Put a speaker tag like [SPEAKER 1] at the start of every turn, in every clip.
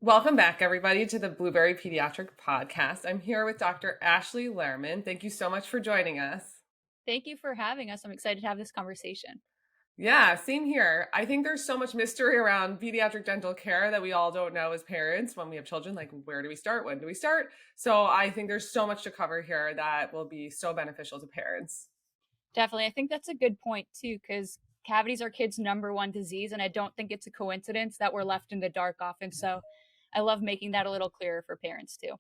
[SPEAKER 1] Welcome back, everybody, to the Blueberry Pediatric Podcast. I'm here with Dr. Ashley Lerman. Thank you so much for joining us.
[SPEAKER 2] Thank you for having us. I'm excited to have this conversation.
[SPEAKER 1] Yeah, same here. I think there's so much mystery around pediatric dental care that we all don't know as parents when we have children. Like, where do we start? When do we start? So I think there's so much to cover here that will be so beneficial to parents.
[SPEAKER 2] Definitely. I think that's a good point, too, because cavities are kids' number one disease. And I don't think it's a coincidence that we're left in the dark often. So I love making that a little clearer for parents, too.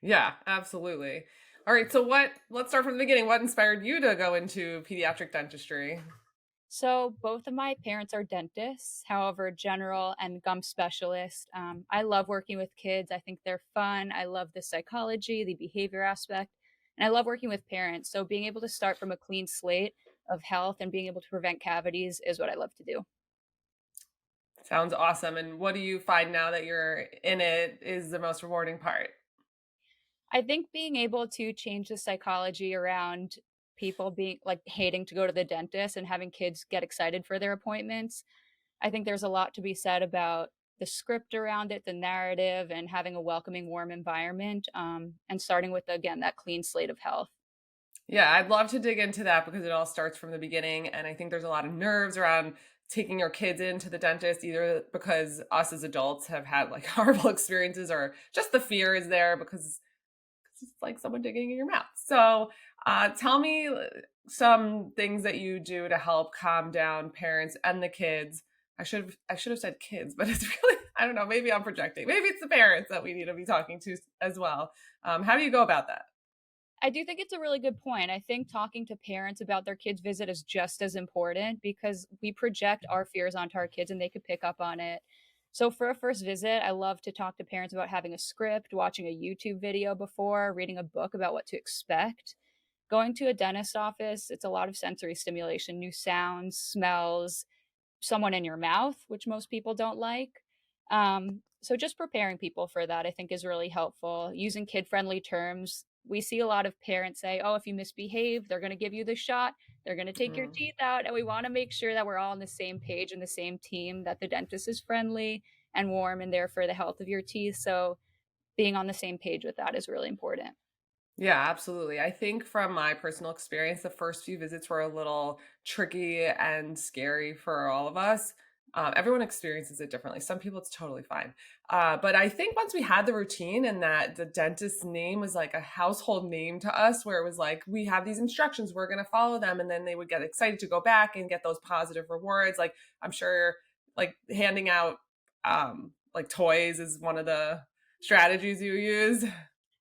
[SPEAKER 1] Yeah, absolutely. All right, so let's start from the beginning. What inspired you to go into pediatric dentistry?
[SPEAKER 2] So both of my parents are dentists, however, general and gum specialist. I love working with kids. I think they're fun. I love the psychology, the behavior aspect, and I love working with parents. So being able to start from a clean slate of health and being able to prevent cavities is what I love to do.
[SPEAKER 1] Sounds awesome. And what do you find now that you're in it is the most rewarding part?
[SPEAKER 2] I think being able to change the psychology around people being like hating to go to the dentist and having kids get excited for their appointments. I think there's a lot to be said about the script around it, the narrative, and having a welcoming, warm environment, and starting with, again, that clean slate of health.
[SPEAKER 1] Yeah, I'd love to dig into that because it all starts from the beginning. And I think there's a lot of nerves around taking your kids into the dentist, either because us as adults have had like horrible experiences or just the fear is there because it's like someone digging in your mouth. So tell me some things that you do to help calm down parents and the kids. I should have said kids, but it's really, I don't know, maybe I'm projecting. Maybe it's the parents that we need to be talking to as well. How do you go about that?
[SPEAKER 2] I do think it's a really good point. I think talking to parents about their kids' visit is just as important because we project our fears onto our kids and they could pick up on it. So, for a first visit, I love to talk to parents about having a script, watching a YouTube video before, reading a book about what to expect. Going to a dentist office, it's a lot of sensory stimulation, new sounds, smells, someone in your mouth, which most people don't like. So just preparing people for that, I think, is really helpful. Using kid-friendly terms. We see a lot of parents say, "Oh, if you misbehave, they're going to give you the shot. They're going to take your
[SPEAKER 1] Mm.
[SPEAKER 2] teeth out." And we want to make sure that we're all on the same page and the same team, that the dentist is friendly and warm and there for the health of your teeth. So being on the same page with that is really important.
[SPEAKER 1] Yeah, absolutely. I think from my personal experience, the first few visits were a little tricky and scary for all of us. Everyone experiences it differently. Some people it's totally fine. But I think once we had the routine and that the dentist's name was like a household name to us, where it was like, we have these instructions, we're going to follow them. And then they would get excited to go back and get those positive rewards. Like, I'm sure, like handing out like toys is one of the strategies you use.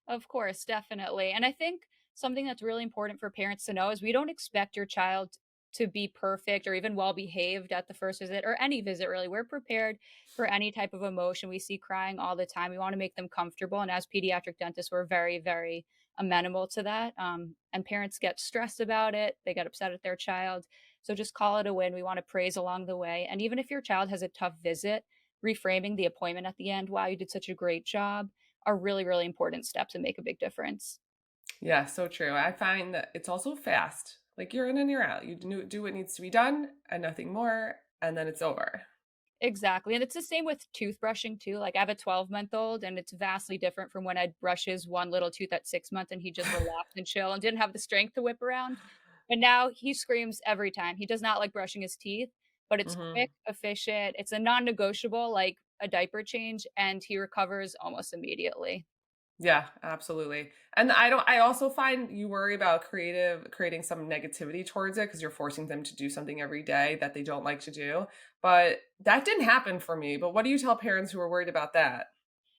[SPEAKER 2] Of course, definitely. And I think something that's really important for parents to know is we don't expect your child to be perfect or even well behaved at the first visit or any visit, really. We're prepared for any type of emotion. We see crying all the time. We want to make them comfortable. And as pediatric dentists, we're very, very amenable to that. And parents get stressed about it, they get upset at their child. So just call it a win. We want to praise along the way. And even if your child has a tough visit, reframing the appointment at the end, wow, you did such a great job, are really, really important steps and make a big difference.
[SPEAKER 1] Yeah, so true. I find that it's also fast. Like you're in and you're out. You do what needs to be done and nothing more, and then it's over.
[SPEAKER 2] Exactly. And it's the same with toothbrushing too. Like I have a 12-month-old and it's vastly different from when I'd brush his one little tooth at 6 months and he just relaxed and chill and didn't have the strength to whip around. But now he screams every time. He does not like brushing his teeth, but it's
[SPEAKER 1] Hmm.
[SPEAKER 2] quick, efficient. It's a non-negotiable, like a diaper change, and he recovers almost immediately.
[SPEAKER 1] Yeah, absolutely. And I also find you worry about creating some negativity towards it because you're forcing them to do something every day that they don't like to do. But that didn't happen for me. But what do you tell parents who are worried about that?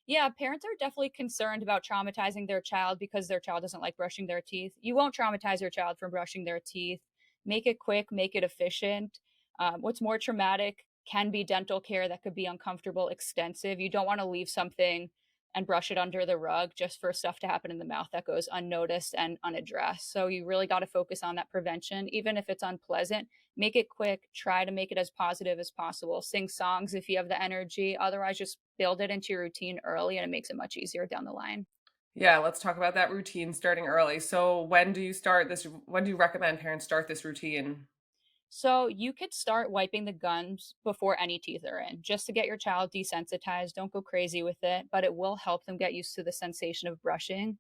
[SPEAKER 2] Yeah, parents are definitely concerned about traumatizing their child because their child doesn't like brushing their teeth. You won't traumatize your child from brushing their teeth. Make it quick, make it efficient. What's more traumatic can be dental care that could be uncomfortable, extensive. You don't want to leave something and brush it under the rug just for stuff to happen in the mouth that goes unnoticed and unaddressed. So you really got to focus on that prevention, even if it's unpleasant. Make it quick, try to make it as positive as possible. Sing songs if you have the energy. Otherwise, just build it into your routine early and it makes it much easier down the line.
[SPEAKER 1] Yeah, let's talk about that routine starting early. So when do you recommend parents start this routine?
[SPEAKER 2] So you could start wiping the gums before any teeth are in, just to get your child desensitized. Don't go crazy with it, but it will help them get used to the sensation of brushing.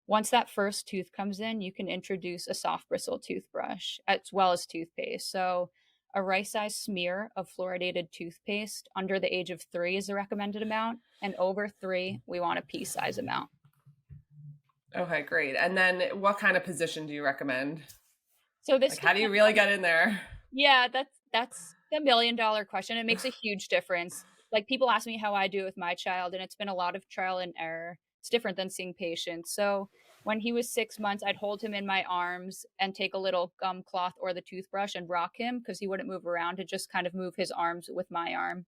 [SPEAKER 2] Once that first tooth comes in, you can introduce a soft bristle toothbrush as well as toothpaste. So a rice-sized smear of fluoridated toothpaste under the age of 3 is the recommended amount, and over 3, we want a pea-size amount.
[SPEAKER 1] Okay, great. And then what kind of position do you recommend?
[SPEAKER 2] So this
[SPEAKER 1] Like, how do you
[SPEAKER 2] depends
[SPEAKER 1] really
[SPEAKER 2] on.
[SPEAKER 1] get in there?
[SPEAKER 2] Yeah, that's the $1,000,000 question. It makes a huge difference. Like, people ask me how I do it with my child, and it's been a lot of trial and error. It's different than seeing patients. So when he was 6 months, I'd hold him in my arms and take a little gum cloth or the toothbrush and rock him because he wouldn't move around, to just kind of move his arms with my arm.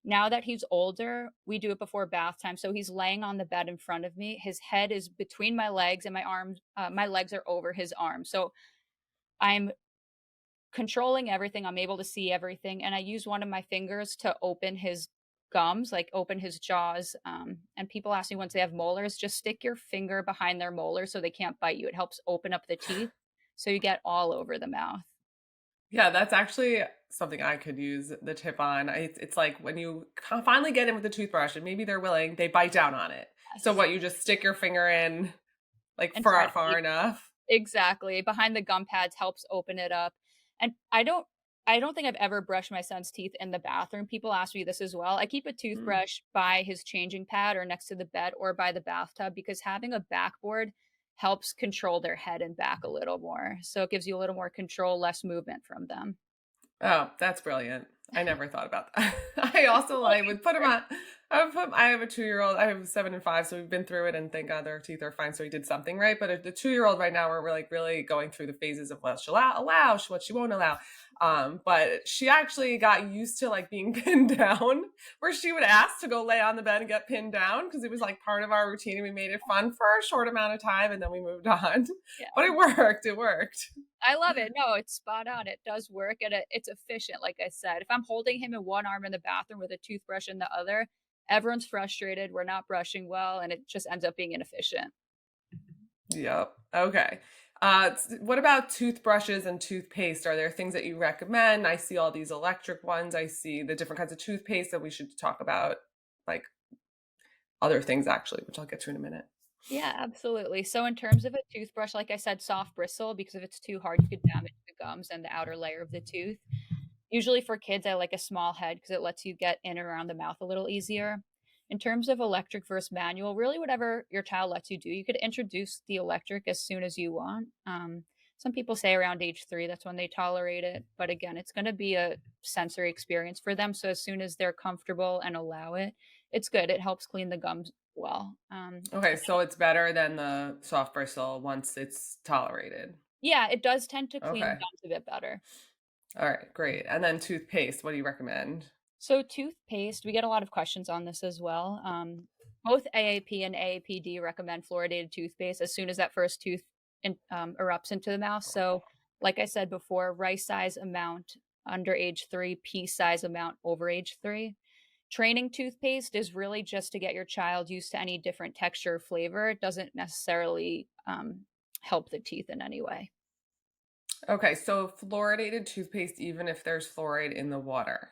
[SPEAKER 2] Now that he's older, we do it before bath time. So he's laying on the bed in front of me. His head is between my legs, and my legs are over his arms. So I'm controlling everything. I'm able to see everything. And I use one of my fingers to open his gums, like open his jaws. And people ask me, once they have molars, just stick your finger behind their molars so they can't bite you. It helps open up the teeth so you get all over the mouth.
[SPEAKER 1] Yeah, that's actually something I could use the tip on. It's like when you finally get in with the toothbrush and maybe they're willing, they bite down on it. So
[SPEAKER 2] Yes.
[SPEAKER 1] what, you just stick your finger in like
[SPEAKER 2] And try
[SPEAKER 1] far
[SPEAKER 2] to
[SPEAKER 1] far
[SPEAKER 2] keep.
[SPEAKER 1] enough?
[SPEAKER 2] Exactly. Behind the gum pads helps open it up. And I don't think I've ever brushed my son's teeth in the bathroom. People ask me this as well. I keep a
[SPEAKER 1] Mm.
[SPEAKER 2] toothbrush by his changing pad or next to the bed or by the bathtub because having a backboard helps control their head and back a little more. So it gives you a little more control, less movement from them.
[SPEAKER 1] Oh, that's brilliant. I never thought about that. I also
[SPEAKER 2] Well,
[SPEAKER 1] I would put him on. I have a 2-year-old. I have 7 and 5, so we've been through it, and thank God their teeth are fine. So we did something right. But the 2-year-old right now, we're like really going through the phases of what she'll allow, what she won't allow. But she actually got used to like being pinned down, where she would ask to go lay on the bed and get pinned down because it was like part of our routine, and we made it fun for a short amount of time, and then we moved on. But
[SPEAKER 2] yeah.
[SPEAKER 1] it worked. It worked.
[SPEAKER 2] I love it. No, it's spot on. It does work and it's efficient, like I said. If I'm holding him in one arm in the bathroom with a toothbrush in the other, everyone's frustrated. We're not brushing well, and it just ends up being inefficient.
[SPEAKER 1] Yep. Okay. What about toothbrushes and toothpaste? Are there things that you recommend? I see all these electric ones. I see the different kinds of toothpaste that we should talk about, like other things actually, which I'll get to in a minute.
[SPEAKER 2] Yeah, absolutely. So in terms of a toothbrush, like I said, soft bristle, because if it's too hard, you could damage the gums and the outer layer of the tooth. Usually for kids, I like a small head because it lets you get in and around the mouth a little easier. In terms of electric versus manual, really whatever your child lets you do, you could introduce the electric as soon as you want. Some people say around age 3, that's when they tolerate it. But again, it's going to be a sensory experience for them. So as soon as they're comfortable and allow it, it's good. It helps clean the gums well.
[SPEAKER 1] Okay, so it's better than the soft bristle once it's tolerated.
[SPEAKER 2] Yeah, it does tend to clean the
[SPEAKER 1] Okay.
[SPEAKER 2] gums a bit better.
[SPEAKER 1] All right, great. And then toothpaste, what do you recommend?
[SPEAKER 2] So toothpaste, we get a lot of questions on this as well. Both AAP and AAPD recommend fluoridated toothpaste as soon as that first tooth erupts into the mouth. So, like I said before, rice size amount under age 3, pea size amount over age 3. Training toothpaste is really just to get your child used to any different texture or flavor. It doesn't necessarily help the teeth in any way.
[SPEAKER 1] Okay, so fluoridated toothpaste, even if there's fluoride in the water.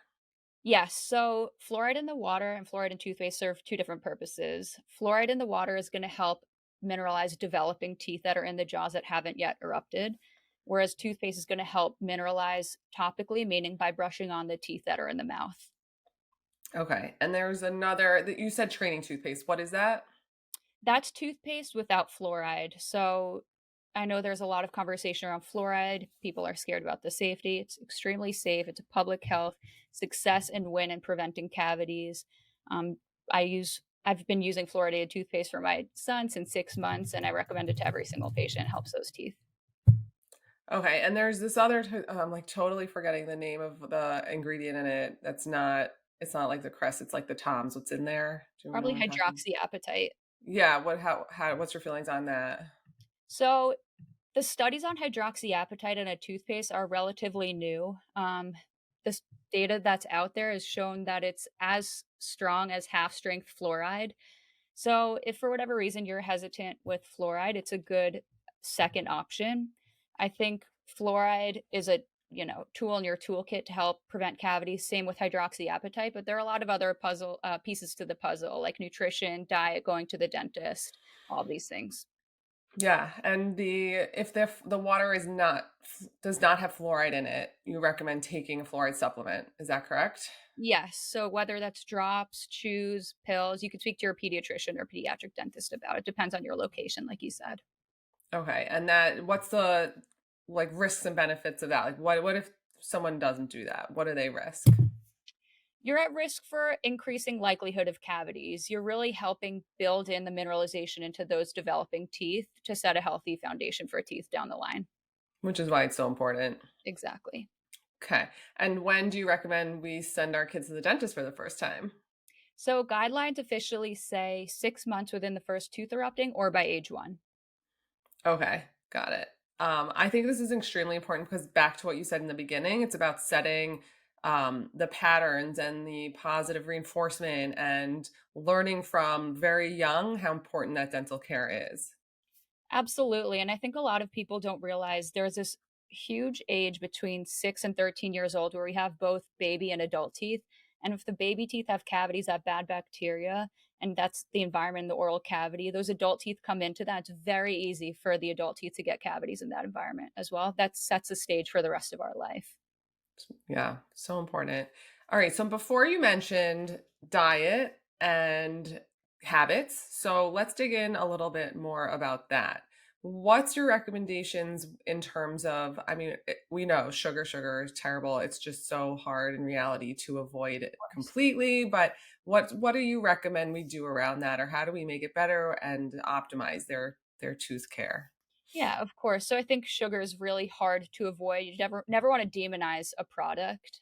[SPEAKER 2] Yes, so fluoride in the water and fluoride in toothpaste serve two different purposes. Fluoride in the water is going to help mineralize developing teeth that are in the jaws that haven't yet erupted, whereas toothpaste is going to help mineralize topically, meaning by brushing on the teeth that are in the mouth.
[SPEAKER 1] Okay, and there's another that you said training toothpaste. What is that?
[SPEAKER 2] That's toothpaste without fluoride. So I know there's a lot of conversation around fluoride. People are scared about the safety. It's extremely safe. It's a public health success and win in preventing cavities. Um, I've been using fluoridated toothpaste for my son since 6 months, and I recommend it to every single patient. It helps those teeth.
[SPEAKER 1] Okay, and there's this other I'm like totally forgetting the name of the ingredient in it. It's not like the crest, it's like the Toms. What's in there? Do you know
[SPEAKER 2] Probably
[SPEAKER 1] what I'm talking?
[SPEAKER 2] hydroxyapatite.
[SPEAKER 1] Yeah, what's your feelings on that?
[SPEAKER 2] So the studies on hydroxyapatite in a toothpaste are relatively new. This data that's out there has shown that it's as strong as half strength fluoride. So, if for whatever reason you're hesitant with fluoride, it's a good second option. I think fluoride is a tool in your toolkit to help prevent cavities. Same with hydroxyapatite, but there are a lot of other puzzle pieces to the puzzle, like nutrition, diet, going to the dentist, all these things.
[SPEAKER 1] Yeah, and if the water does not have fluoride in it, you recommend taking a fluoride supplement. Is that correct?
[SPEAKER 2] Yes. So whether that's drops, chews, pills, you could speak to your pediatrician or pediatric dentist about it. Depends on your location, like you said.
[SPEAKER 1] Okay, and what's the like risks and benefits of that? Like what if someone doesn't do that? What do they risk?
[SPEAKER 2] You're at risk for increasing likelihood of cavities. You're really helping build in the mineralization into those developing teeth to set a healthy foundation for teeth down the line.
[SPEAKER 1] Which is why it's so important.
[SPEAKER 2] Exactly.
[SPEAKER 1] Okay. And when do you recommend we send our kids to the dentist for the first time?
[SPEAKER 2] So guidelines officially say 6 months within the first tooth erupting or by age 1.
[SPEAKER 1] Okay, got it. I think this is extremely important because back to what you said in the beginning, it's about setting the patterns and the positive reinforcement and learning from very young how important that dental care is.
[SPEAKER 2] Absolutely. And I think a lot of people don't realize there's this huge age between 6 and 13 years old where we have both baby and adult teeth. And if the baby teeth have cavities, that bad bacteria, and that's the environment in the oral cavity, those adult teeth come into that. It's very easy for the adult teeth to get cavities in that environment as well. That sets the stage for the rest of our life.
[SPEAKER 1] Yeah, so important. All right, so before you mentioned diet and habits, so let's dig in a little bit more about that. What's your recommendations in terms of, I mean, we know sugar is terrible. It's just so hard in reality to avoid it completely, but what do you recommend we do around that, or how do we make it better and optimize their tooth care?
[SPEAKER 2] Yeah, of course. So I think sugar is really hard to avoid. You never want to demonize a product.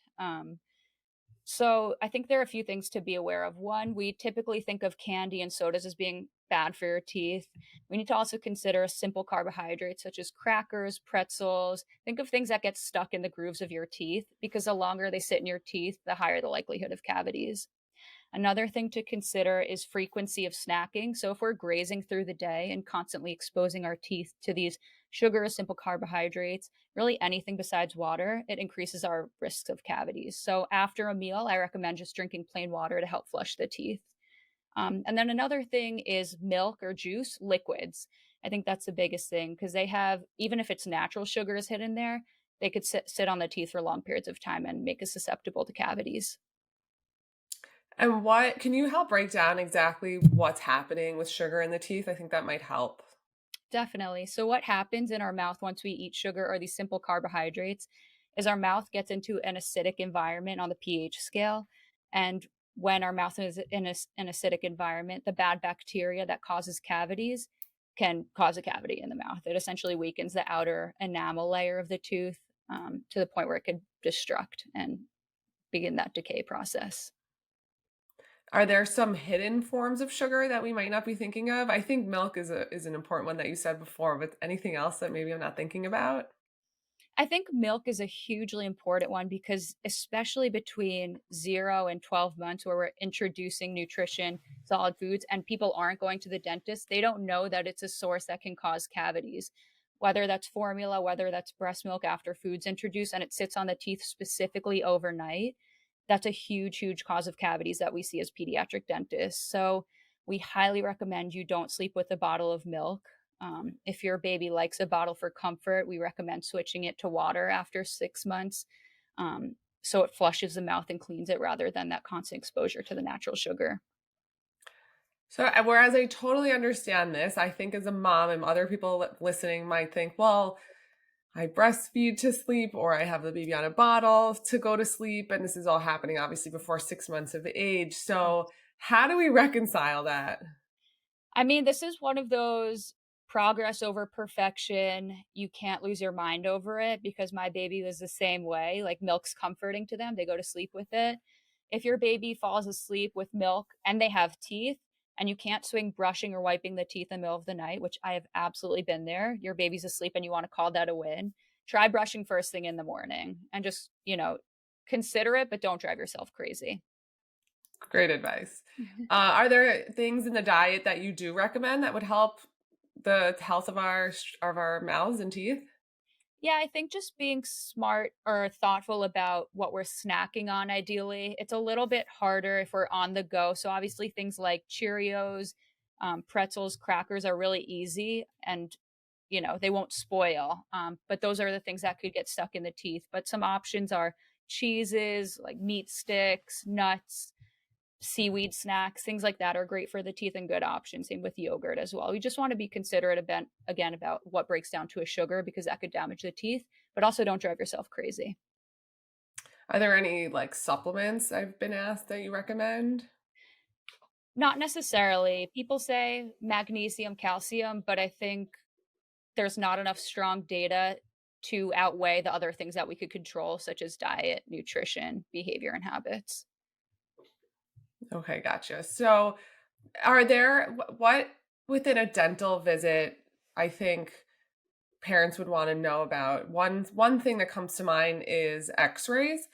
[SPEAKER 2] So I think there are a few things to be aware of. One, we typically think of candy and sodas as being bad for your teeth. We need to also consider simple carbohydrates such as crackers, pretzels. Think of things that get stuck in the grooves of your teeth because the longer they sit in your teeth, the higher the likelihood of cavities. Another thing to consider is frequency of snacking. So if we're grazing through the day and constantly exposing our teeth to these sugars, simple carbohydrates, really anything besides water, it increases our risks of cavities. So after a meal, I recommend just drinking plain water to help flush the teeth. And then another thing is milk or juice, liquids. I think that's the biggest thing because they have, even if it's natural sugars hidden there, they could sit on the teeth for long periods of time and make us susceptible to cavities.
[SPEAKER 1] And what can you help break down exactly what's happening with sugar in the teeth? I think that might help.
[SPEAKER 2] Definitely. So, what happens in our mouth once we eat sugar or these simple carbohydrates is our mouth gets into an acidic environment on the pH scale. And when our mouth is in an acidic environment, the bad bacteria that causes cavities can cause a cavity in the mouth. It essentially weakens the outer enamel layer of the tooth to the point where it could destruct and begin that decay process.
[SPEAKER 1] Are there some hidden forms of sugar that we might not be thinking of? I think milk is an important one that you said before, but anything else that maybe I'm not thinking about?
[SPEAKER 2] I think milk is a hugely important one because, especially between 0 and 12 months, where we're introducing nutrition, solid foods, and people aren't going to the dentist, they don't know that it's a source that can cause cavities. Whether that's formula, whether that's breast milk after food's introduced and it sits on the teeth specifically overnight, that's a huge, huge cause of cavities that we see as pediatric dentists. So, we highly recommend you don't sleep with a bottle of milk. If your baby likes a bottle for comfort, we recommend switching it to water after 6 months, so it flushes the mouth and cleans it rather than that constant exposure to the natural sugar.
[SPEAKER 1] So, whereas I totally understand this, I think as a mom and other people listening might think, well, I breastfeed to sleep or I have the baby on a bottle to go to sleep. And this is all happening obviously before 6 months of age. So, how do we reconcile that?
[SPEAKER 2] I mean, this is one of those progress over perfection. You can't lose your mind over it because my baby was the same way. Like milk's comforting to them, they go to sleep with it. If your baby falls asleep with milk and they have teeth, and you can't swing brushing or wiping the teeth in the middle of the night, which I have absolutely been there. Your baby's asleep and you want to call that a win. Try brushing first thing in the morning and just, consider it, but don't drive yourself crazy.
[SPEAKER 1] Great advice. Are there things in the diet that you do recommend that would help the health of our mouths and teeth?
[SPEAKER 2] Yeah, I think just being smart or thoughtful about what we're snacking on ideally. It's a little bit harder if we're on the go. So obviously things like Cheerios, pretzels, crackers are really easy and they won't spoil. But those are the things that could get stuck in the teeth. But some options are cheeses, like meat sticks, nuts, seaweed snacks, things like that are great for the teeth and good options. Same with yogurt as well. We just want to be considerate again about what breaks down to a sugar because that could damage the teeth, but also don't drive yourself crazy.
[SPEAKER 1] Are there any like supplements I've been asked that you recommend?
[SPEAKER 2] Not necessarily. People say magnesium, calcium, but I think there's not enough strong data to outweigh the other things that we could control, such as diet, nutrition, behavior, and habits.
[SPEAKER 1] Okay, gotcha. So, are there what within a dental visit, I think parents would want to know about? One thing that comes to mind is x-rays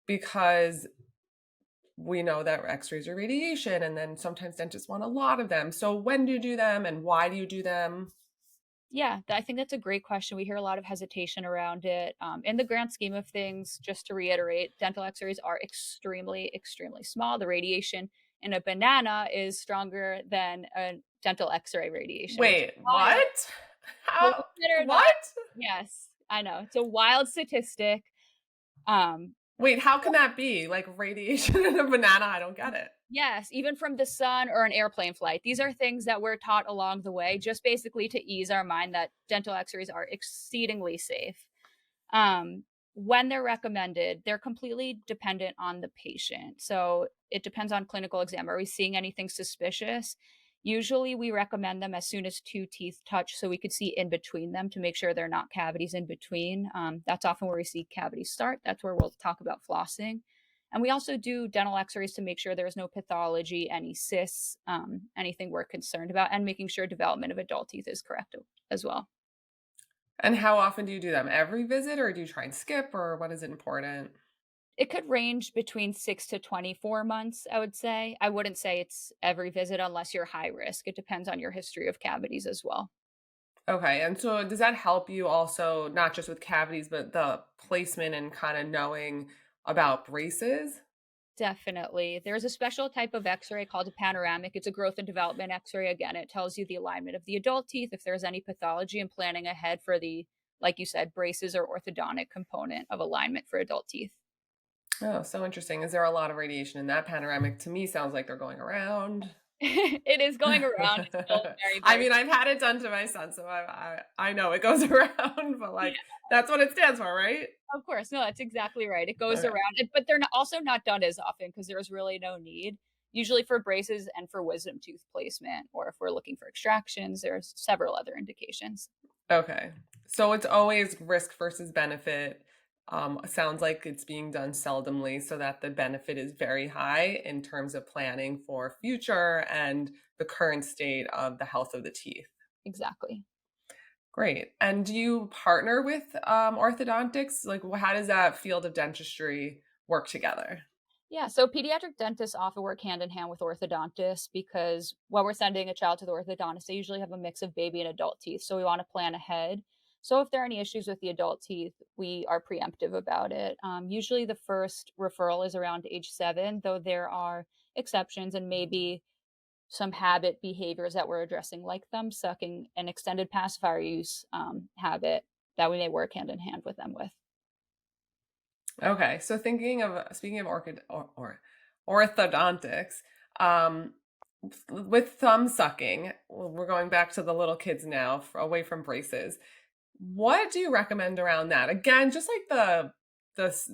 [SPEAKER 1] because we know that x-rays are radiation and then sometimes dentists want a lot of them. So, when do you do them and why do you do them?
[SPEAKER 2] Yeah, I think that's a great question. We hear a lot of hesitation around it. In the grand scheme of things, just to reiterate, dental x rays are extremely, extremely small. The radiation in a banana is stronger than a dental x ray radiation, which is
[SPEAKER 1] Wait,
[SPEAKER 2] wild.
[SPEAKER 1] what? How?
[SPEAKER 2] Believe it or not,
[SPEAKER 1] What?
[SPEAKER 2] yes, I know. It's a wild statistic. Um,
[SPEAKER 1] Wait, how can that be? Like radiation in a banana? I don't get it.
[SPEAKER 2] Yes, even from the sun or an airplane flight. These are things that we're taught along the way, just basically to ease our mind that dental x-rays are exceedingly safe. When they're recommended, they're completely dependent on the patient. So it depends on clinical exam. Are we seeing anything suspicious? Usually we recommend them as soon as two teeth touch so we could see in between them to make sure they're not cavities in between. That's often where we see cavities start. That's where we'll talk about flossing. And we also do dental x-rays to make sure there's no pathology, any cysts, anything we're concerned about, and making sure development of adult teeth is correct as well.
[SPEAKER 1] And how often do you do them? Every visit or do you try and skip or what is important?
[SPEAKER 2] It could range between 6 to 24 months, I would say. I wouldn't say it's every visit unless you're high risk. It depends on your history of cavities as well.
[SPEAKER 1] Okay. And so does that help you also not just with cavities, but the placement and kind of knowing about braces?
[SPEAKER 2] Definitely. There's a special type of x-ray called a panoramic. It's a growth and development x-ray. Again, it tells you the alignment of the adult teeth, if there's any pathology, and planning ahead for the, like you said, braces or orthodontic component of alignment for adult teeth.
[SPEAKER 1] Oh, so interesting. Is there a lot of radiation in that panoramic? To me, sounds like they're going around.
[SPEAKER 2] It is going around. It's still very,
[SPEAKER 1] I
[SPEAKER 2] very
[SPEAKER 1] mean, I've had it done to my son, so I know it goes around, but
[SPEAKER 2] yeah,
[SPEAKER 1] like that's what it stands for, right?
[SPEAKER 2] of course. No, that's exactly right. It goes
[SPEAKER 1] Okay.
[SPEAKER 2] around, but they're also not done as often because there's really no need. Usually for braces and for wisdom tooth placement, or if we're looking for extractions, there's several other indications.
[SPEAKER 1] Okay. So it's always risk versus benefit. Sounds like it's being done seldomly so that the benefit is very high in terms of planning for future and the current state of the health of the teeth.
[SPEAKER 2] Exactly.
[SPEAKER 1] Great. And do you partner with orthodontics? Like, how does that field of dentistry work together?
[SPEAKER 2] Yeah, so pediatric dentists often work hand in hand with orthodontists because when we're sending a child to the orthodontist, they usually have a mix of baby and adult teeth. So we want to plan ahead. So if there are any issues with the adult teeth, we are preemptive about it. Usually the first referral is around age 7, though there are exceptions and maybe some habit behaviors that we're addressing, like thumb sucking and extended pacifier use habit that we may work hand in hand with them with.
[SPEAKER 1] Okay, so thinking of speaking of orthodontics, um, with thumb sucking, well, we're going back to the little kids now, away from braces. What do you recommend around that? Again, just like the s-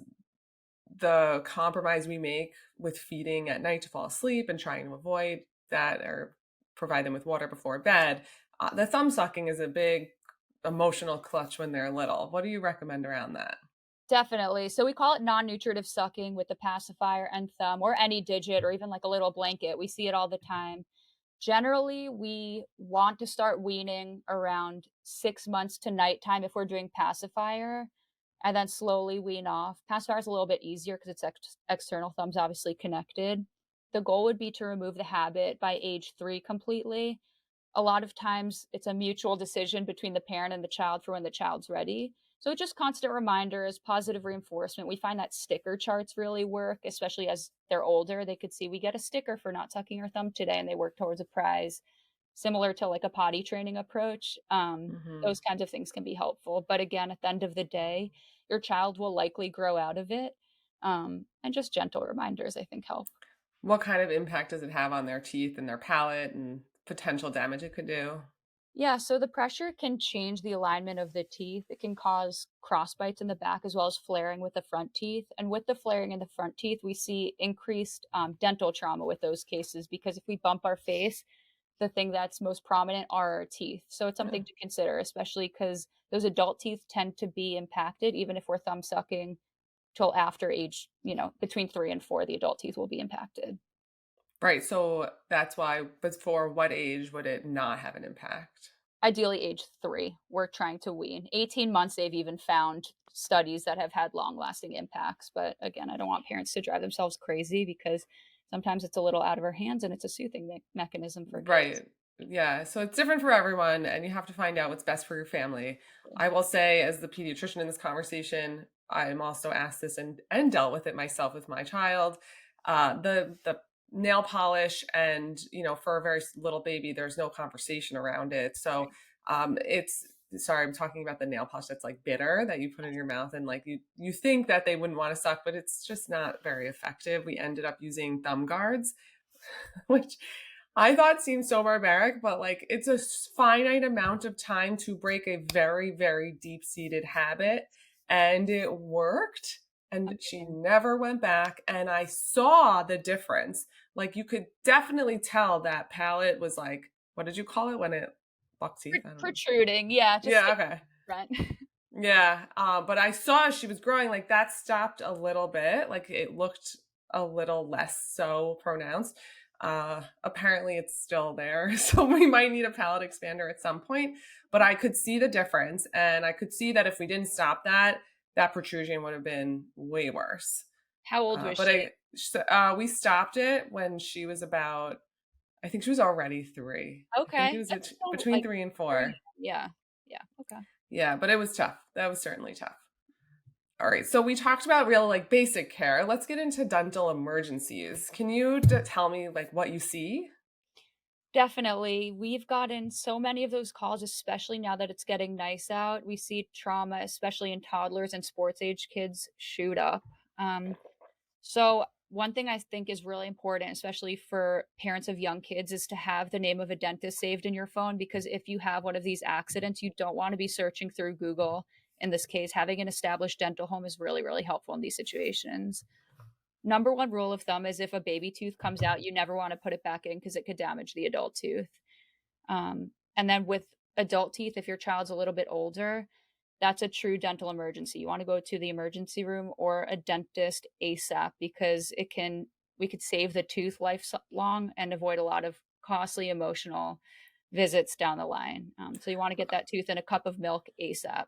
[SPEAKER 1] the compromise we make with feeding at night to fall asleep and trying to avoid that or provide them with water before bed. The thumb sucking is a big emotional clutch when they're little. What do you recommend around that?
[SPEAKER 2] Definitely. So we call it non-nutritive sucking with the pacifier and thumb or any digit or even like a little blanket. We see it all the time. Generally, we want to start weaning around 6 months to nighttime if we're doing pacifier and then slowly wean off. Pacifier is a little bit easier because it's external thumbs obviously connected. The goal would be to remove the habit by age 3 completely. A lot of times it's a mutual decision between the parent and the child for when the child's ready. So just constant reminders, positive reinforcement. We find that sticker charts really work, especially as they're older. They could see we get a sticker for not sucking our thumb today, and they work towards a prize, similar to like a potty training approach.
[SPEAKER 1] Hmm.
[SPEAKER 2] Those kinds of things can be helpful. But again, at the end of the day, your child will likely grow out of it. And just gentle reminders, I think, help.
[SPEAKER 1] What kind of impact does it have on their teeth and their palate and potential damage it could do?
[SPEAKER 2] Yeah, so the pressure can change the alignment of the teeth. It can cause cross bites in the back as well as flaring with the front teeth. And with the flaring in the front teeth, we see increased dental trauma with those cases because if we bump our face, the thing that's most prominent are our teeth. So it's
[SPEAKER 1] Yeah.
[SPEAKER 2] something to consider, especially because those adult teeth tend to be impacted, even if we're thumb sucking till after age, between 3 and 4, the adult teeth will be impacted.
[SPEAKER 1] Right. So that's why, before what age would it not have an impact?
[SPEAKER 2] Ideally, age 3, we're trying to wean. 18 months, they've even found studies that have had long-lasting impacts, but again, I don't want parents to drive themselves crazy because sometimes it's a little out of our hands and it's a soothing mechanism for kids.
[SPEAKER 1] Right. Yeah. So it's different for everyone, and you have to find out what's best for your family. I will say, as the pediatrician in this conversation, I'm also asked this and dealt with it myself with my child. The nail polish, and for a very little baby, there's no conversation around it. So it's sorry, I'm talking about the nail polish that's like bitter that you put in your mouth, and like you think that they wouldn't want to suck, but it's just not very effective. We ended up using thumb guards, which I thought seemed so barbaric, but like it's a finite amount of time to break a very, very deep seated habit. And it worked. And she
[SPEAKER 2] Amazing.
[SPEAKER 1] never went back. And I saw the difference. Like you could definitely tell that palate was like, what did you call it when it buck teeth? I don't know.
[SPEAKER 2] Protruding, yeah, just
[SPEAKER 1] Yeah.
[SPEAKER 2] stick
[SPEAKER 1] Okay.
[SPEAKER 2] front.
[SPEAKER 1] Yeah. But I saw she was growing, like that stopped a little bit. Like it looked a little less so pronounced. Apparently it's still there. So we might need a palate expander at some point, but I could see the difference, and I could see that if we didn't stop that, that protrusion would have been way worse.
[SPEAKER 2] How old was
[SPEAKER 1] But
[SPEAKER 2] she?
[SPEAKER 1] we stopped it when she was about, I think she was already 3. I think it
[SPEAKER 2] Okay,
[SPEAKER 1] was
[SPEAKER 2] that's still,
[SPEAKER 1] between
[SPEAKER 2] like,
[SPEAKER 1] 3 and
[SPEAKER 2] very
[SPEAKER 1] 4.
[SPEAKER 2] young. Yeah, yeah, okay.
[SPEAKER 1] Yeah, but it was tough. That was certainly tough. All right, so we talked about real like basic care. Let's get into dental emergencies. Can you tell me like what you see?
[SPEAKER 2] Definitely. We've gotten so many of those calls, especially now that it's getting nice out. We see trauma, especially in toddlers and sports age kids, shoot up. So, one thing I think is really important, especially for parents of young kids, is to have the name of a dentist saved in your phone because if you have one of these accidents, you don't want to be searching through Google. In this case, having an established dental home is really, really helpful in these situations. Number one rule of thumb is if a baby tooth comes out, you never want to put it back in because it could damage the adult tooth. And then with adult teeth, if your child's a little bit older, that's a true dental emergency. You want to go to the emergency room or a dentist ASAP because we could save the tooth lifelong and avoid a lot of costly emotional visits down the line. So you want to get that tooth in a cup of milk ASAP.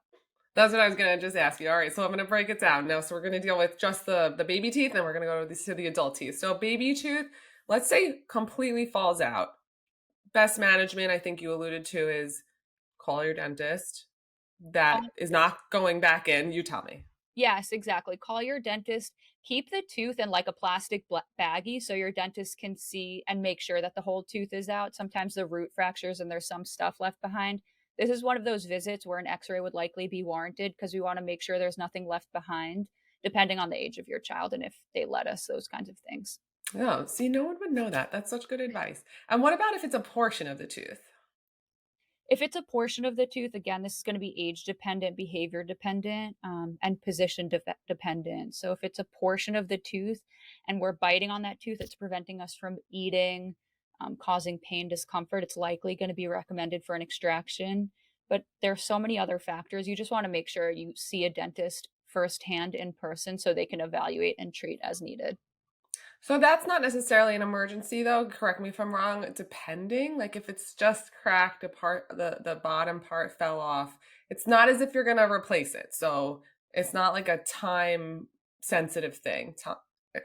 [SPEAKER 1] That's what I was gonna just ask you. All right, so I'm gonna break it down now. So we're gonna deal with just the baby teeth, and we're gonna go to the adult teeth. So baby tooth, let's say completely falls out. Best management, I think you alluded to, is call your dentist. That is not going back in. You tell me.
[SPEAKER 2] Yes, exactly. Call your dentist. Keep the tooth in like a plastic baggie so your dentist can see and make sure that the whole tooth is out. Sometimes the root fractures and there's some stuff left behind. This is one of those visits where an x ray would likely be warranted because we want to make sure there's nothing left behind, depending on the age of your child and if they let us, those kinds of things.
[SPEAKER 1] Oh, see, no one would know that. That's such good advice. And what about if it's a portion of the tooth?
[SPEAKER 2] If it's a portion of the tooth, again, this is going to be age dependent, behavior dependent, and position dependent. So if it's a portion of the tooth and we're biting on that tooth, it's preventing us from eating, causing pain, discomfort, it's likely going to be recommended for an extraction. But there are so many other factors. You just want to make sure you see a dentist firsthand in person so they can evaluate and treat as needed.
[SPEAKER 1] So that's not necessarily an emergency though. Correct me if I'm wrong. Depending, like if it's just cracked apart, the bottom part fell off. It's not as if you're gonna replace it. So it's not like a time sensitive thing.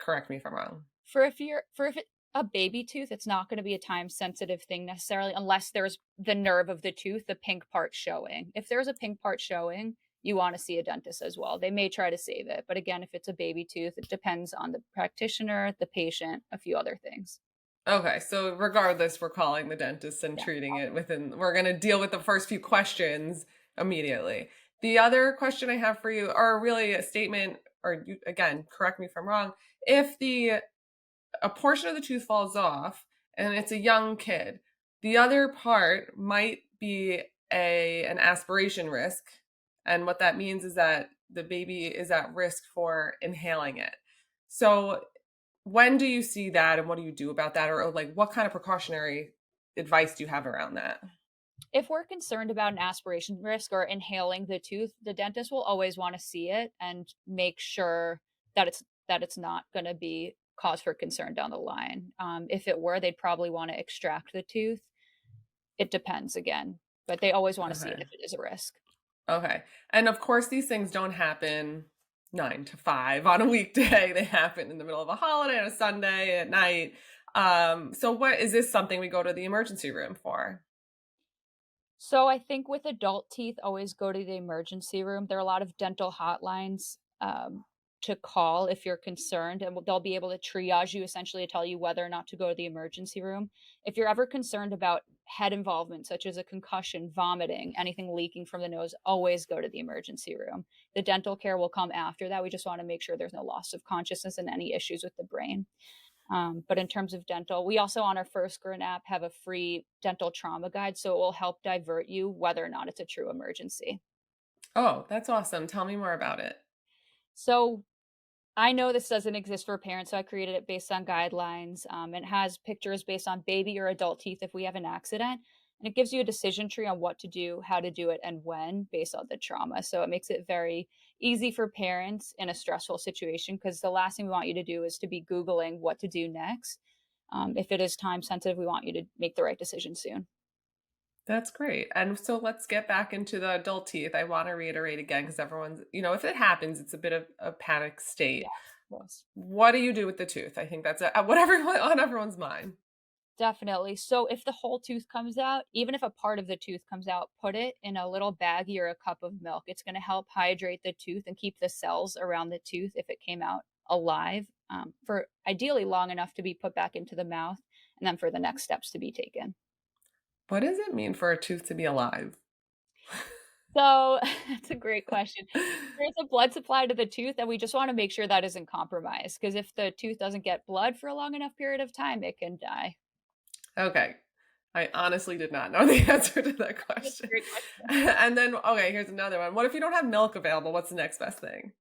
[SPEAKER 1] Correct me if I'm wrong.
[SPEAKER 2] If it a baby tooth, it's not going to be a time sensitive thing necessarily unless there's the nerve of the tooth, the pink part showing. If there's a pink part showing, you want to see a dentist as well. They may try to save it, but again, if it's a baby tooth, it depends on the practitioner, the patient, a few other things.
[SPEAKER 1] Okay, so regardless, we're calling the dentist and
[SPEAKER 2] Yeah.
[SPEAKER 1] treating it we're going to deal with the first few questions immediately. The other question I have for you, or really a statement, or you, again, correct me if I'm wrong. If a portion of the tooth falls off and it's a young kid, the other part might be an aspiration risk. And what that means is that the baby is at risk for inhaling it. So when do you see that and what do you do about that? Or like what kind of precautionary advice do you have around that?
[SPEAKER 2] If we're concerned about an aspiration risk or inhaling the tooth, the dentist will always want to see it and make sure that it's not going to be cause for concern down the line. If it were, they'd probably want to extract the tooth. It depends again, but they always want to see it
[SPEAKER 1] Okay.
[SPEAKER 2] if it is a risk.
[SPEAKER 1] Okay. And of course, these things don't happen 9 to 5 on a weekday. They happen in the middle of a holiday on a Sunday at night. So what is this something we go to the emergency room for?
[SPEAKER 2] So I think with adult teeth, always go to the emergency room. There are a lot of dental hotlines to call if you're concerned, and they'll be able to triage you essentially to tell you whether or not to go to the emergency room. If you're ever concerned about head involvement, such as a concussion, vomiting, anything leaking from the nose, always go to the emergency room. The dental care will come after that. We just want to make sure there's no loss of consciousness and any issues with the brain. But in terms of dental, we also on our Firstgrin app have a free dental trauma guide. So it will help divert you whether or not it's a true emergency.
[SPEAKER 1] Oh, that's awesome. Tell me more about it.
[SPEAKER 2] So I know this doesn't exist for parents, so I created it based on guidelines. It has pictures based on baby or adult teeth if we have an accident. And it gives you a decision tree on what to do, how to do it, and when based on the trauma. So it makes it very easy for parents in a stressful situation because the last thing we want you to do is to be Googling what to do next. If it is time sensitive, we want you to make the right decision soon.
[SPEAKER 1] That's great. And so let's get back into the adult teeth. I want to reiterate again because everyone's, if it happens, it's a bit of a panic
[SPEAKER 2] Yeah,
[SPEAKER 1] state.
[SPEAKER 2] of course.
[SPEAKER 1] What do you do with the tooth? I think that's what everyone on everyone's mind.
[SPEAKER 2] Definitely. So if the whole tooth comes out, even if a part of the tooth comes out, put it in a little baggie or a cup of milk. It's going to help hydrate the tooth and keep the cells around the tooth if it came out alive for ideally long enough to be put back into the mouth and then for the next steps to be taken.
[SPEAKER 1] What does it mean for a tooth to be alive?
[SPEAKER 2] So that's a great question. There's a blood supply to the tooth, and we just want to make sure that isn't compromised because if the tooth doesn't get blood for a long enough period of time, it can die.
[SPEAKER 1] Okay. I honestly did not know the answer to that
[SPEAKER 2] That's a
[SPEAKER 1] question.
[SPEAKER 2] great question.
[SPEAKER 1] And then, okay, here's another one. What if you don't have milk available? What's the next best thing?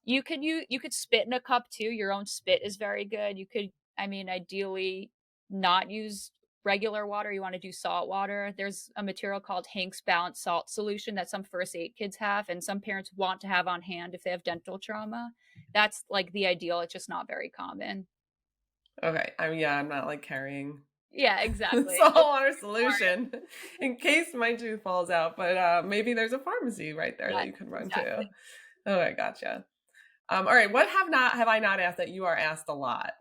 [SPEAKER 2] You could spit in a cup too. Your own spit is very good. You could, I mean, ideally not use regular water. You want to do salt water. There's a material called Hank's Balanced Salt Solution that some first aid kids have, and some parents want to have on hand if they have dental trauma. That's like the ideal. It's just not very common.
[SPEAKER 1] Okay. I mean, yeah, I'm not like carrying
[SPEAKER 2] Yeah, exactly.
[SPEAKER 1] salt water solution in case my tooth falls out, but maybe there's a pharmacy right there that
[SPEAKER 2] Yes,
[SPEAKER 1] you can run to.
[SPEAKER 2] exactly.
[SPEAKER 1] Okay, gotcha. All right. What have I not asked that you are asked a lot?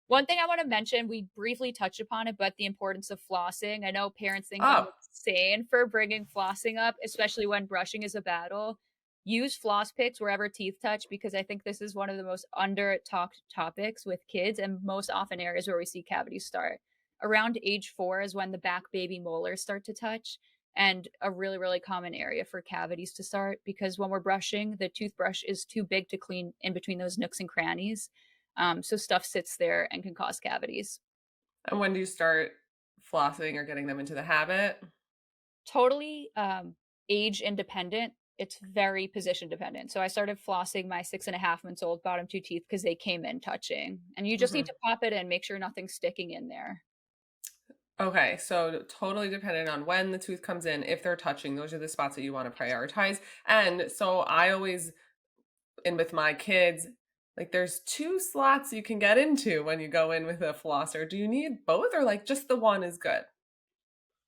[SPEAKER 2] One thing I want to mention, we briefly touched upon it, but the importance of flossing. I know parents think I'm
[SPEAKER 1] Oh,
[SPEAKER 2] insane for bringing flossing up, especially when brushing is a battle. Use floss picks wherever teeth touch because I think this is one of the most under talked topics with kids and most often areas where we see cavities start. Around age 4 is when the back baby molars start to touch and a really, really common area for cavities to start because when we're brushing, the toothbrush is too big to clean in between those nooks and crannies. So stuff sits there and can cause cavities.
[SPEAKER 1] and when do you start flossing or getting them into the habit?
[SPEAKER 2] Totally age independent. It's very position dependent. So I started flossing my 6.5 months old bottom two teeth because they came in touching. And you just need
[SPEAKER 1] Mhm.
[SPEAKER 2] to pop it in, make sure nothing's sticking in there.
[SPEAKER 1] Okay, so totally dependent on when the tooth comes in, if they're touching, those are the spots that you want to prioritize. And so I always, and with my kids, like there's two slots you can get into when you go in with a flosser. Do you need both or like just the one is good?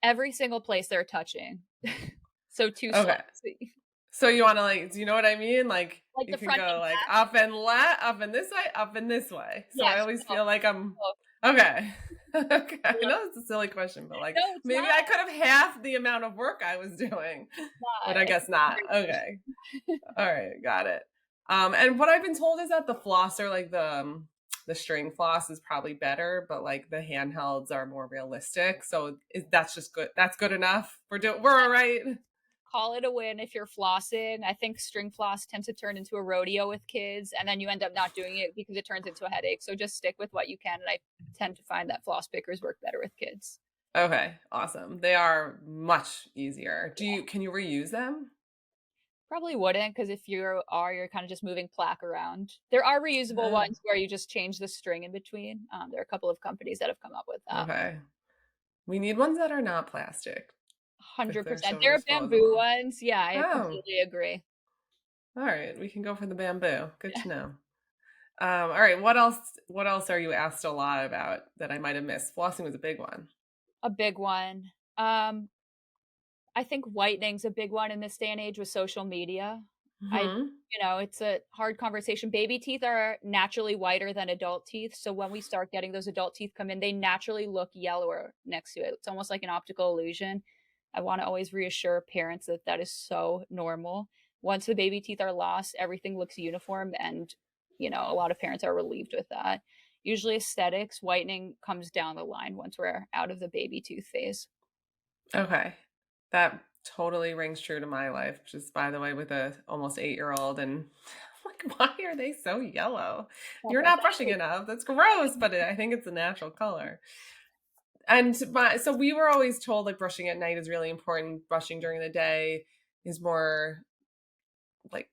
[SPEAKER 2] Every single place they're touching. So two
[SPEAKER 1] Okay.
[SPEAKER 2] slots.
[SPEAKER 1] So you want to like, do you know what I mean? Like
[SPEAKER 2] Like
[SPEAKER 1] you
[SPEAKER 2] the
[SPEAKER 1] can
[SPEAKER 2] front
[SPEAKER 1] go
[SPEAKER 2] and
[SPEAKER 1] like
[SPEAKER 2] back.
[SPEAKER 1] up and left, up and this way, up and this way. So I
[SPEAKER 2] Yes.
[SPEAKER 1] always
[SPEAKER 2] No,
[SPEAKER 1] feel like I'm
[SPEAKER 2] no.
[SPEAKER 1] okay. Okay, I know it's a silly question, but, like,
[SPEAKER 2] No, it's
[SPEAKER 1] maybe
[SPEAKER 2] not.
[SPEAKER 1] I could have halved the amount of work I was doing, but I
[SPEAKER 2] It's
[SPEAKER 1] guess
[SPEAKER 2] a
[SPEAKER 1] not.
[SPEAKER 2] great
[SPEAKER 1] Okay.
[SPEAKER 2] question.
[SPEAKER 1] Alright, got it. And what I've been told is that the flosser, like, the string floss is probably better, but, like, the handhelds are more realistic, so is that's just good that's good enough? We're alright?
[SPEAKER 2] Call it a win if you're flossing. I think string floss tends to turn into a rodeo with kids, and then you end up not doing it because it turns into a headache. So just stick with what you can. And I tend to find that floss pickers work better with kids.
[SPEAKER 1] Okay, awesome. They are much easier. Can you reuse them?
[SPEAKER 2] Probably wouldn't, because if you're kind of just moving plaque around. There are reusable
[SPEAKER 1] Oh,
[SPEAKER 2] ones where you just change the string in between. There are a couple of companies that have come up with that.
[SPEAKER 1] okay. We need ones that are not plastic if they're
[SPEAKER 2] 100%.
[SPEAKER 1] so
[SPEAKER 2] There are bamboo
[SPEAKER 1] disposable.
[SPEAKER 2] ones. Yeah, I
[SPEAKER 1] Oh,
[SPEAKER 2] completely agree.
[SPEAKER 1] alright, we can go for the bamboo. Good to know. Alright, what else are you asked a lot about that I might have missed? Flossing was a big one.
[SPEAKER 2] A big one. I think whitening's a big one in this day and age with social media. I
[SPEAKER 1] Mhm.
[SPEAKER 2] it's a hard conversation. Baby teeth are naturally whiter than adult teeth, so when we start getting those adult teeth come in, they naturally look yellower next to it. It's almost like an optical illusion. I wanna always reassure parents that that is so normal. Once the baby teeth are lost, everything looks uniform and, a lot of parents are relieved with that. Usually aesthetics, whitening comes down the line once we're out of the baby tooth phase.
[SPEAKER 1] Okay. That totally rings true to my life, just by the way, with a almost 8-year-old, and I'm like, "Why are they so yellow? You're not brushing enough. That's gross," but I think it's a natural color. And so we were always told, like, brushing at night is really important, brushing during the day is more like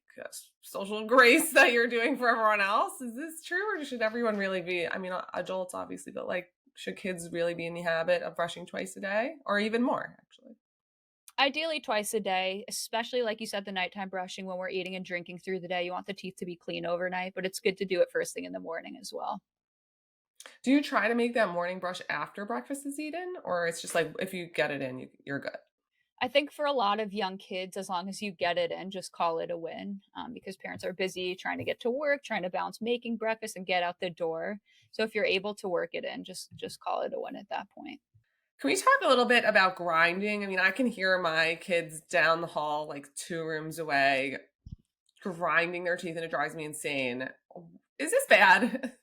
[SPEAKER 1] social grace that you're doing for everyone else. Is this true, or should everyone really be, I mean, adults obviously, but, like, should kids really be in the habit of brushing twice a day or even more, actually?
[SPEAKER 2] Ideally twice a day, especially like you said, the nighttime brushing when we're eating and drinking through the day. You want the teeth to be clean overnight, but it's good to do it first thing in the morning as well.
[SPEAKER 1] Do you try to make that morning brush after breakfast is eaten, or it's just like if you get it in, you're good?
[SPEAKER 2] I think for a lot of young kids, as long as you get it in, just call it a win, because parents are busy trying to get to work, trying to balance making breakfast and get out the door. So if you're able to work it in, just call it a win at that point.
[SPEAKER 1] Can we talk a little bit about grinding? I mean, I can hear my kids down the hall, like 2 rooms away, grinding their teeth, and it drives me insane. Is this bad?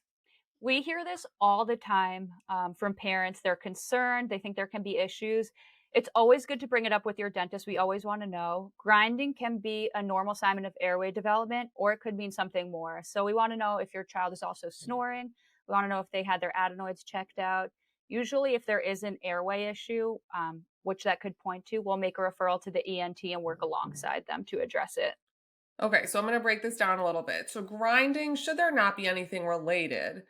[SPEAKER 2] We hear this all the time from parents. They're concerned. They think there can be issues. It's always good to bring it up with your dentist. We always want to know. Grinding can be a normal sign of airway development, or it could mean something more. So we want to know if your child is also snoring. We want to know if they had their adenoids checked out. Usually, if there is an airway issue, which that could point to, we'll make a referral to the ENT and work alongside them to address it.
[SPEAKER 1] Okay, so I'm going to break this down a little bit. So, grinding, should there not be anything related?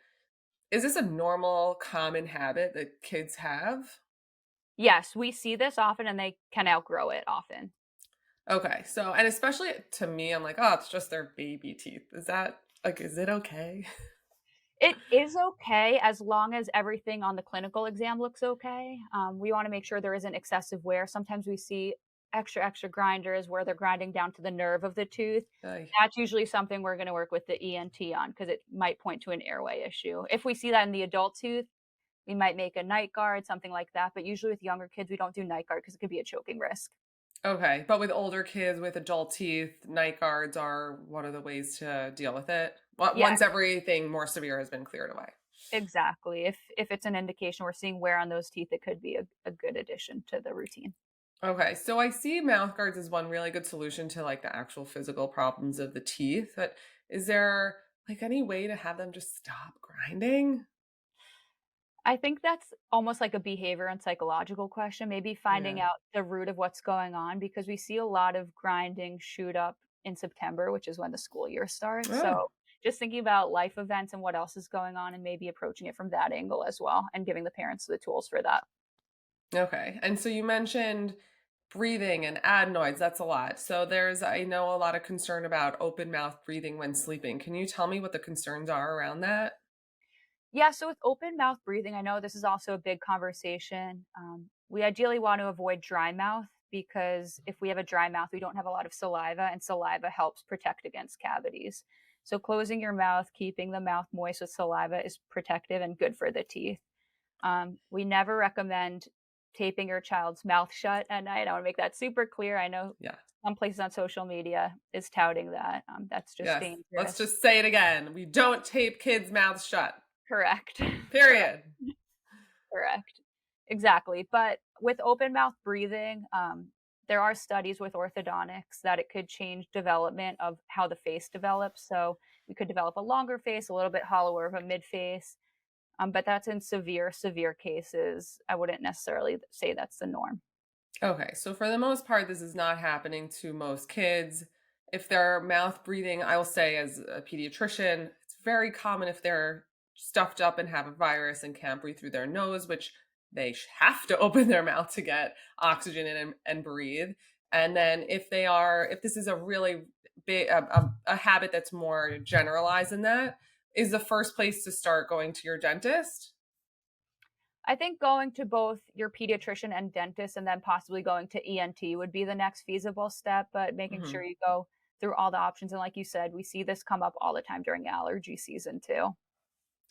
[SPEAKER 1] Is this a normal, common habit that kids have?
[SPEAKER 2] Yes, we see this often and they can outgrow it often.
[SPEAKER 1] Okay, so, and especially to me, I'm like, oh, it's just their baby teeth. Is that, like, is it okay?
[SPEAKER 2] It is okay as long as everything on the clinical exam looks okay. We wanna make sure there isn't excessive wear. Sometimes we see extra grinders where they're grinding down to the nerve of the tooth.
[SPEAKER 1] Ay,
[SPEAKER 2] That's usually something we're gonna work with the ENT on because it might point to an airway issue. If we see that in the adult tooth, we might make a night guard, something like that, but usually with younger kids, we don't do night guard because it could be a choking risk.
[SPEAKER 1] okay, but with older kids with adult teeth, night guards are one of the ways to deal with it.
[SPEAKER 2] Yeah,
[SPEAKER 1] Once everything more severe has been cleared away.
[SPEAKER 2] exactly. If it's an indication we're seeing wear on those teeth, it could be a good addition to the routine.
[SPEAKER 1] Okay, so I see mouth guards as one really good solution to, like, the actual physical problems of the teeth. But is there, like, any way to have them just stop grinding?
[SPEAKER 2] I think that's almost like a behavior and psychological question, maybe finding
[SPEAKER 1] Yeah.
[SPEAKER 2] out the root of what's going on because we see a lot of grinding shoot up in September, which is when the school year starts.
[SPEAKER 1] Oh,
[SPEAKER 2] So just thinking about life events and what else is going on and maybe approaching it from that angle as well and giving the parents the tools for that.
[SPEAKER 1] okay. And so you mentioned breathing and adenoids. That's a lot. So I know a lot of concern about open mouth breathing when sleeping. Can you tell me what the concerns are around that?
[SPEAKER 2] Yeah, so with open mouth breathing, I know this is also a big conversation. We ideally want to avoid dry mouth because if we have a dry mouth, we don't have a lot of saliva, and saliva helps protect against cavities. So closing your mouth, keeping the mouth moist with saliva is protective and good for the teeth. We never recommend taping your child's mouth shut at night. I want to make that super clear. I know
[SPEAKER 1] Yeah.
[SPEAKER 2] some places on social media is touting that. That's just
[SPEAKER 1] Yes. Let's
[SPEAKER 2] dangerous.
[SPEAKER 1] just say it again. We don't tape kids' mouths shut.
[SPEAKER 2] Correct. Correct.
[SPEAKER 1] Period.
[SPEAKER 2] Correct. Exactly. But with open mouth breathing, there are studies with orthodontics that it could change development of how the face develops. So we could develop a longer face, a little bit hollower of a mid face. But that's in severe cases. I wouldn't necessarily say that's the norm.
[SPEAKER 1] Okay, so for the most part, this is not happening to most kids. If they're mouth breathing, I will say as a pediatrician, it's very common if they're stuffed up and have a virus and can't breathe through their nose, which they have to open their mouth to get oxygen in and breathe. And then if this is a really big, a habit that's more generalized than that, is the first place to start going to your dentist.
[SPEAKER 2] I think going to both your pediatrician and dentist and then possibly going to ENT would be the next feasible step, but making sure
[SPEAKER 1] Mhm.
[SPEAKER 2] you go through all the options. And like you said, we see this come up all the time during allergy season too.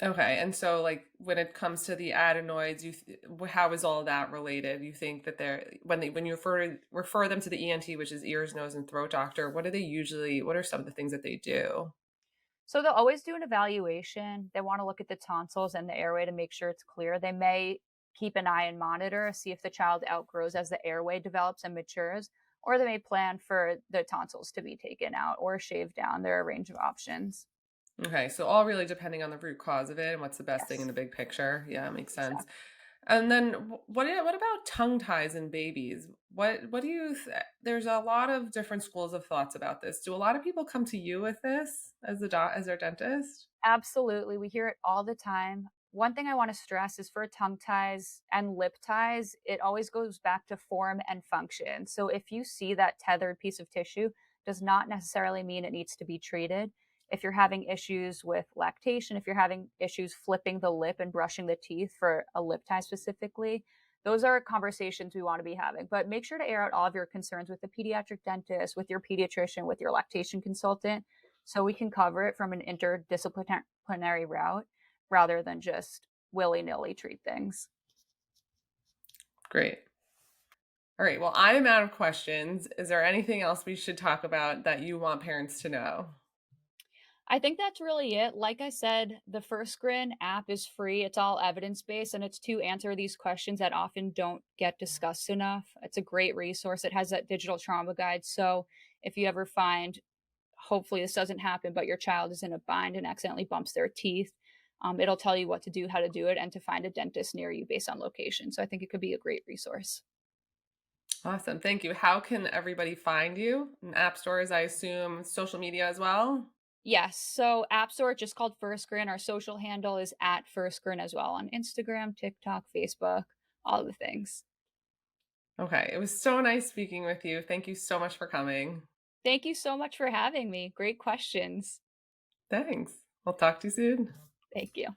[SPEAKER 1] Okay, and so, like, when it comes to the adenoids, how is all that related? You think that they're when you refer them to the ENT, which is ears, nose, and throat doctor, what are some of the things that they do?
[SPEAKER 2] So they'll always do an evaluation. They want to look at the tonsils and the airway to make sure it's clear. They may keep an eye and monitor, see if the child outgrows as the airway develops and matures, or they may plan for the tonsils to be taken out or shaved down. There are a range of options.
[SPEAKER 1] Okay, so all really depending on the root cause of it and what's the best thing in
[SPEAKER 2] Yes,
[SPEAKER 1] the big picture. Yeah, makes sense.
[SPEAKER 2] exactly.
[SPEAKER 1] And then what about tongue ties in babies? What do you there's a lot of different schools of thoughts about this. Do a lot of people come to you with this as as their dentist?
[SPEAKER 2] Absolutely. We hear it all the time. One thing I want to stress is for tongue ties and lip ties, it always goes back to form and function. So if you see that tethered piece of tissue, does not necessarily mean it needs to be treated. If you're having issues with lactation, if you're having issues flipping the lip and brushing the teeth for a lip tie specifically, those are conversations we want to be having. But make sure to air out all of your concerns with the pediatric dentist, with your pediatrician, with your lactation consultant, so we can cover it from an interdisciplinary route rather than just willy-nilly treat things.
[SPEAKER 1] Great. All right. Well, I'm out of questions. Is there anything else we should talk about that you want parents to know?
[SPEAKER 2] I think that's really it. Like I said, the Firstgrin app is free. It's all evidence-based and it's to answer these questions that often don't get discussed enough. It's a great resource. It has that digital trauma guide. So if you ever find, hopefully this doesn't happen, but your child is in a bind and accidentally bumps their teeth, it'll tell you what to do, how to do it, and to find a dentist near you based on location. So I think it could be a great resource.
[SPEAKER 1] Awesome. Thank you. How can everybody find you? In app stores, I assume, social media as well?
[SPEAKER 2] Yes. So App Store, just called Firstgrin. Our social handle is at Firstgrin as well on Instagram, TikTok, Facebook, all the things.
[SPEAKER 1] Okay. It was so nice speaking with you. Thank you so much for coming.
[SPEAKER 2] Thank you so much for having me. Great questions.
[SPEAKER 1] Thanks. We'll talk to you soon.
[SPEAKER 2] Thank you.